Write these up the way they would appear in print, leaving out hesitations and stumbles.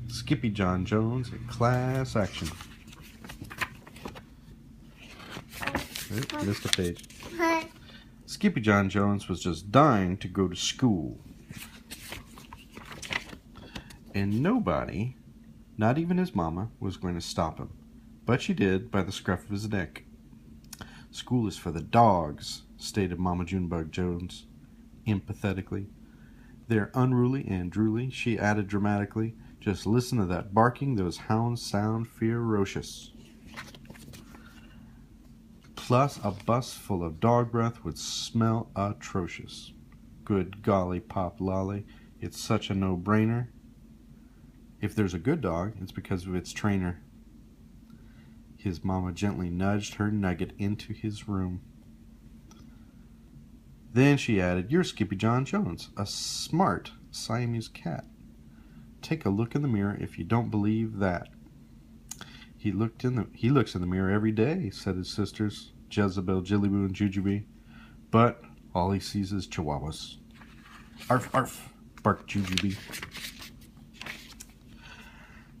Skippyjon Jones in class action. Missed a page. Skippyjon Jones was just dying to go to school. And nobody, not even his mama, was going to stop him. But she did by the scruff of his neck. School is for the dogs, stated Mama Junebug Jones empathetically. They're unruly and drooly, she added dramatically. Just listen to that barking. Those hounds sound ferocious. Plus, a bus full of dog breath would smell atrocious. Good golly, Pop Lolly, it's such a no-brainer. If there's a good dog, it's because of its trainer. His mama gently nudged her nugget into his room. Then she added, "You're Skippyjon Jones, a smart Siamese cat. Take a look in the mirror if you don't believe that." He looks in the mirror every day, said his sisters, Jezebel, Jillyboo, and Jujubee. But all he sees is chihuahuas. Arf, arf, barked Jujubee.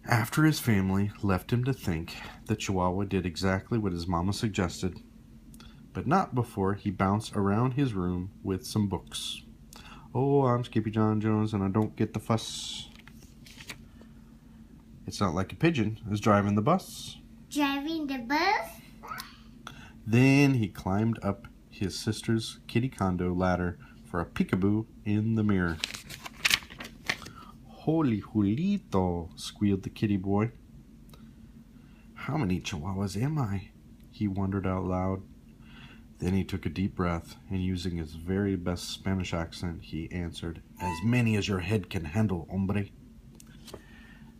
After his family left him to think, the chihuahua did exactly what his mama suggested. But not before he bounced around his room with some books. "Oh, I'm Skippyjon Jones and I don't get the fuss. It's not like a pigeon is driving the bus." Driving the bus? Then he climbed up his sister's kitty condo ladder for a peekaboo in the mirror. "Holy Julito," squealed the kitty boy. "How many chihuahuas am I?" he wondered out loud. Then he took a deep breath, and using his very best Spanish accent, he answered, "As many as your head can handle, hombre."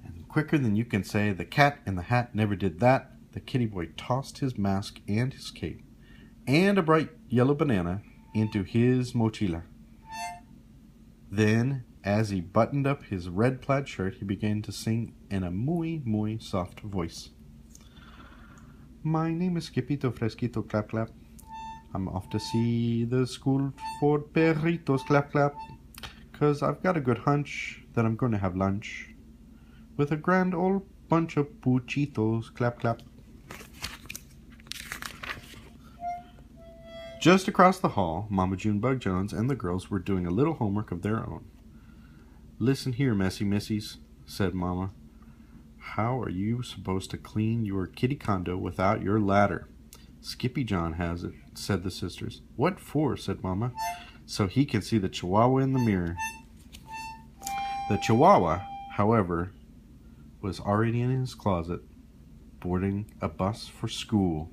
And quicker than you can say, "The cat in the hat never did that," the kitty boy tossed his mask and his cape, and a bright yellow banana, into his mochila. Then, as he buttoned up his red plaid shirt, he began to sing in a muy soft voice. "My name is Skippito Fresquito Clap Clap. I'm off to see the school for perritos clap clap, 'cause I've got a good hunch that I'm going to have lunch with a grand old bunch of puchitos clap clap." Just across the hall, Mama Junebug Jones and the girls were doing a little homework of their own. "Listen here, messy missies," said Mama. "How are you supposed to clean your kitty condo without your ladder?" "Skippyjon has it," said the sisters. "What for?" said Mama. "So he can see the chihuahua in the mirror." The chihuahua, however, was already in his closet, boarding a bus for school.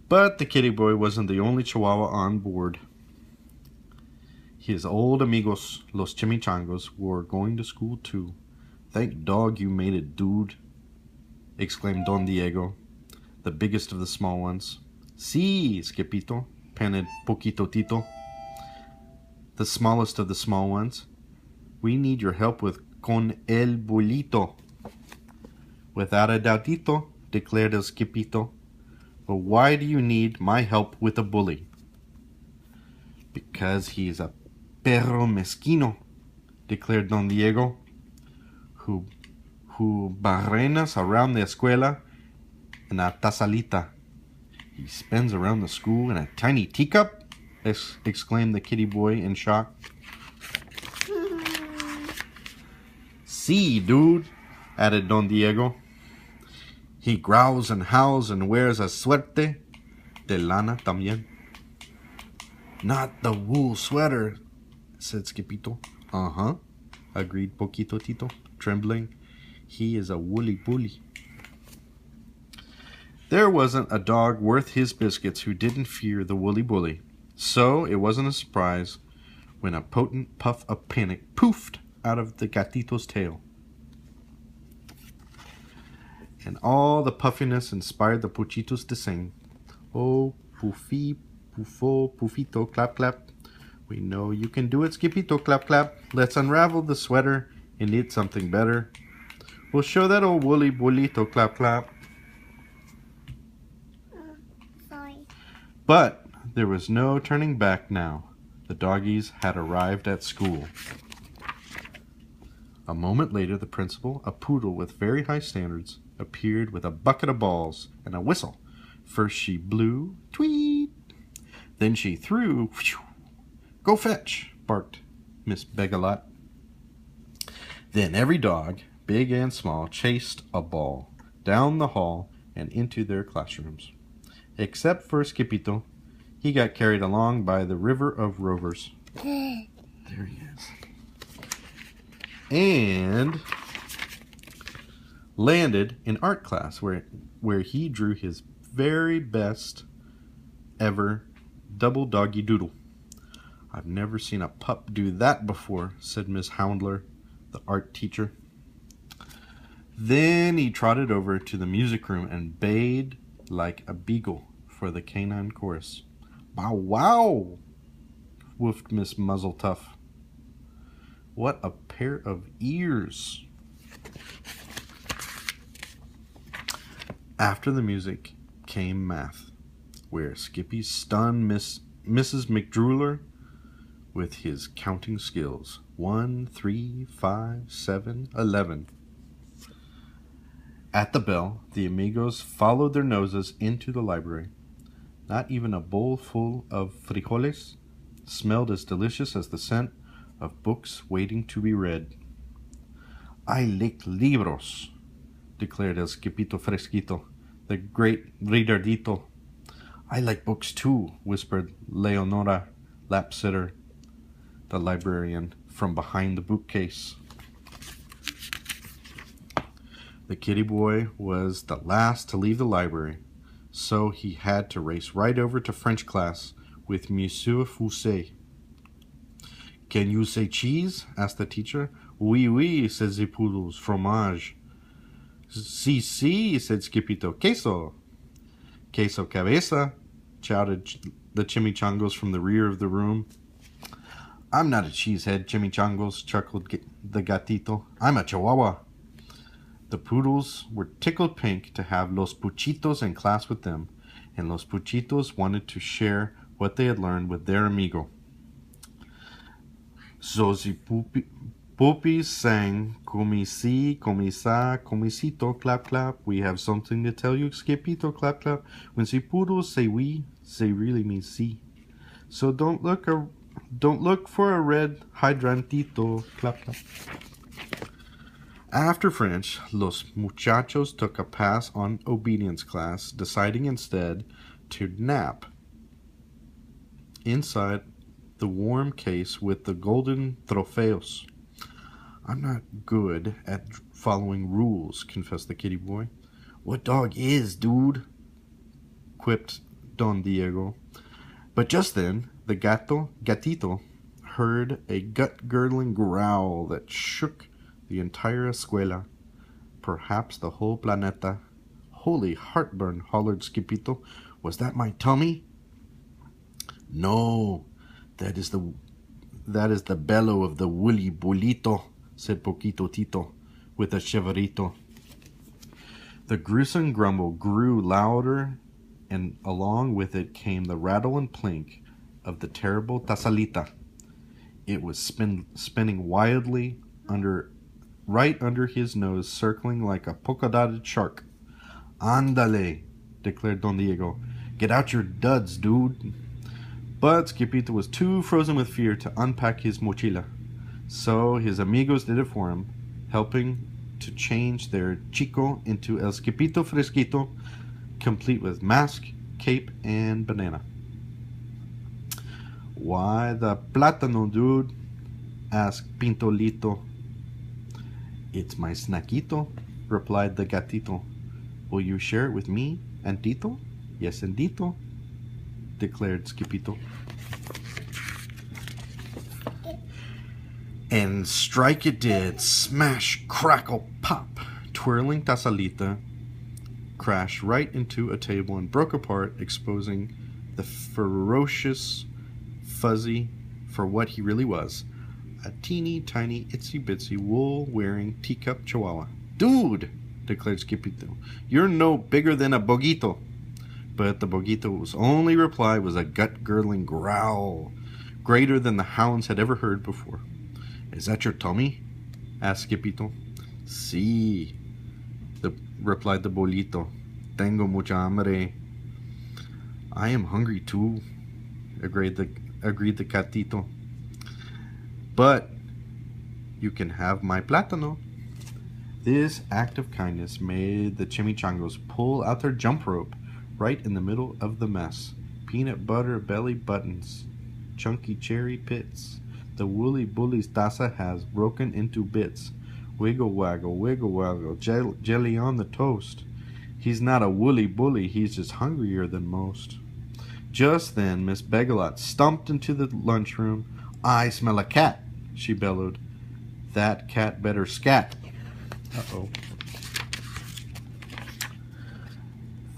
But the kitty boy wasn't the only chihuahua on board. His old amigos, los chimichangos, were going to school too. "Thank dog you made it, dude," exclaimed Don Diego, the biggest of the small ones. "Sí, Skippito," panted Poquito Tito, the smallest of the small ones. "We need your help with con el bolito." "Without a doubtito," declared el Skippito. "But why do you need my help with a bully?" "Because he's a perro mezquino," declared Don Diego, who barrenas around the escuela in a tazalita. "He spins around the school in a tiny teacup?" exclaimed the kitty boy in shock. "Sí, dude," added Don Diego. "He growls and howls and wears a suerte de lana también." "Not the wool sweater," said Skippito. "Uh-huh," agreed Poquito Tito, trembling. "He is a woolly bully." There wasn't a dog worth his biscuits who didn't fear the woolly bully. So it wasn't a surprise when a potent puff of panic poofed out of the gatito's tail. And all the puffiness inspired the puchitos to sing, "Oh, puffy, puffo, puffito, clap, clap. We know you can do it, Skippito, clap, clap. Let's unravel the sweater and knit something better. We'll show that old woolly bullito, clap, clap." Sorry. But there was no turning back now. The doggies had arrived at school. A moment later, the principal, a poodle with very high standards, appeared with a bucket of balls and a whistle. First she blew, tweet. Then she threw, whew. Go fetch, barked Miss Begalot. Then every dog, big and small, chased a ball down the hall and into their classrooms. Except for Skippyjon. He got carried along by the river of rovers. There he is. And landed in art class where he drew his very best ever double doggy doodle. I've never seen a pup do that before, said Miss Houndler, the art teacher. Then he trotted over to the music room and bayed like a beagle for the canine chorus. Bow wow, woofed Miss Muzzletuff. What a pair of ears. After the music came math, where Skippy stunned Mrs. McDruler with his counting skills. 1, 3, 5, 7, 11. At the bell, the amigos followed their noses into the library. Not even a bowl full of frijoles smelled as delicious as the scent of books waiting to be read. I like libros, declared El Skippito Fresquito, the great Ridardito. I like books too, whispered Leonora Lapsitter, the librarian, from behind the bookcase. The kitty boy was the last to leave the library, so he had to race right over to French class with Monsieur Fousset. Can you say cheese? Asked the teacher. Oui, oui, said the poodles. Fromage. Si, si, said Skippyjon. Queso. Queso cabeza, shouted the chimichangas from the rear of the room. I'm not a cheesehead, chimichangas, chuckled the gatito. I'm a chihuahua. The poodles were tickled pink to have Los Puchitos in class with them, and Los Puchitos wanted to share what they had learned with their amigo. So the puppies sang, Comisi, comisa, comisito, clap, clap. We have something to tell you, Skippyto, clap, clap. When the poodles say we, they really mean si. So don't look for a red hydrantito, clap, clap. After French, Los Muchachos took a pass on obedience class, deciding instead to nap inside the warm case with the golden trofeos. I'm not good at following rules, confessed the kitty boy. What dog is, dude? Quipped Don Diego. But just then, the gatito, heard a gut-girdling growl that shook the entire escuela, perhaps the whole planeta. Holy heartburn, hollered Skippyto. Was that my tummy? No, that is the bellow of the woolly bolito, said Poquito Tito, with a shiverito. The gruesome grumble grew louder, and along with it came the rattle and plink of the terrible tasalita. It was spinning wildly right under his nose, circling like a polka-dotted shark. Andale, declared Don Diego. Get out your duds, dude. But Skippyto was too frozen with fear to unpack his mochila, so his amigos did it for him, helping to change their chico into El Skippito Fresquito, complete with mask, cape, and banana. Why the plátano, dude? Asked Pintolito. It's my snackito, replied the gatito. Will you share it with me and Tito? Yes, indeedo, declared Skippyto. And strike it did. Smash, crackle, pop. Twirling tasalita crashed right into a table and broke apart, exposing the ferocious Fuzzy for what he really was. A teeny tiny itsy bitsy wool wearing teacup chihuahua. Dude, declared Skippyto, you're no bigger than a boguito. But the boguito's only reply was a gut-girdling growl, greater than the hounds had ever heard before. "Is that your tummy?" asked Skippyjon. "Sí," replied the bolito. "Tengo mucha hambre." "I am hungry too," agreed the catito. "But you can have my plátano." This act of kindness made the chimichangos pull out their jump rope right in the middle of the mess. Peanut butter belly buttons, chunky cherry pits. The woolly bully's taza has broken into bits. Wiggle waggle, jelly on the toast. He's not a woolly bully, he's just hungrier than most. Just then Miss Begalot stumped into the lunchroom. "I smell a cat," she bellowed. "That cat better scat." Uh-oh.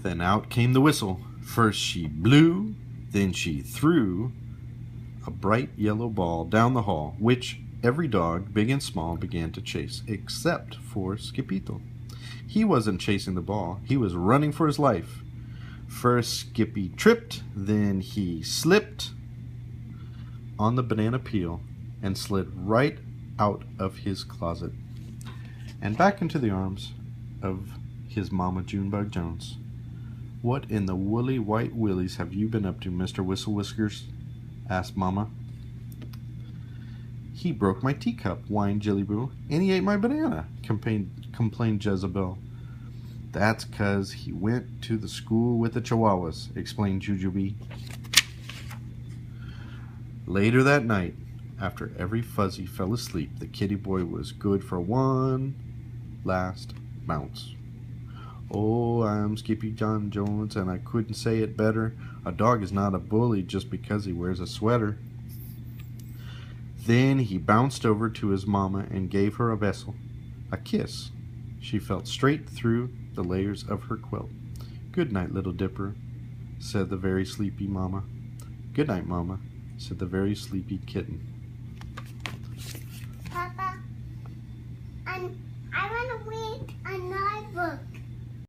Then out came the whistle. First she blew, then she threw a bright yellow ball down the hall, which every dog, big and small, began to chase, except for Skippyjon. He wasn't chasing the ball, he was running for his life. First Skippy tripped, then he slipped on the banana peel and slid right out of his closet and back into the arms of his Mama Junebug Jones. "What in the woolly white willies have you been up to, Mr. Whistle Whiskers?" asked Mama. "He broke my teacup," whined Jillyboo, "and he ate my banana," complained Jezebel. "That's 'cause he went to the school with the Chihuahuas," explained Jujubee. Later that night, after every fuzzy fell asleep, the kitty boy was good for one last bounce. "Oh, I'm Skippyjon Jones, and I couldn't say it better. A dog is not a bully just because he wears a sweater." Then he bounced over to his mama and gave her a beso, a kiss. She felt straight through the layers of her quilt. "Good night, little dipper," said the very sleepy mama. "Good night, mama," said the very sleepy kitten. Papa, I want to win.